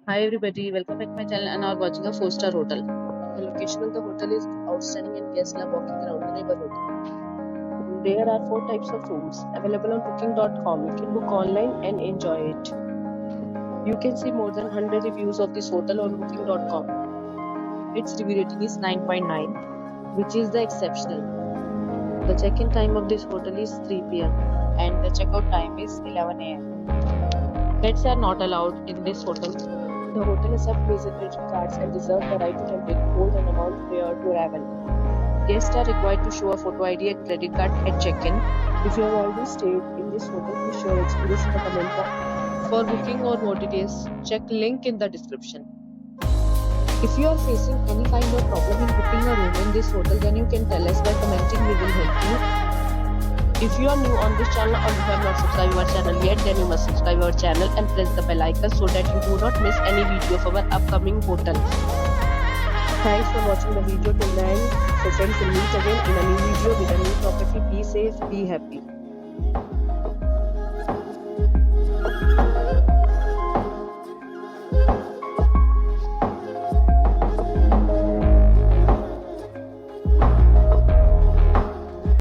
Hi everybody, welcome back to my channel and are watching a 4-star hotel. The location of the hotel is outstanding and guests love walking around the neighborhood. There are 4 types of rooms available on booking.com. You can book online and enjoy it. You can see more than 100 reviews of this hotel on booking.com. Its review rating is 9.9, which is the exceptional. The check-in time of this hotel is 3 p.m. and the checkout time is 11 a.m. Pets are not allowed in this hotel. The hotel accepts major credit cards and reserves the right to temporarily hold an amount prior to arrival. Guests are required to show a photo ID and credit card at check-in. If you have already stayed in this hotel, please share your experience in the comment box. For booking or more details, check link in the description. If you are facing any kind of problem in booking a room in this hotel, then you can tell us by commenting. We will help you. If you are new on this channel or you have not subscribed our channel yet, then you must subscribe our channel and press the bell icon so that you do not miss any video of our upcoming hotels. Thanks for watching the video till the end. So friends, will meet again in a new video with a new property. Be safe, be happy.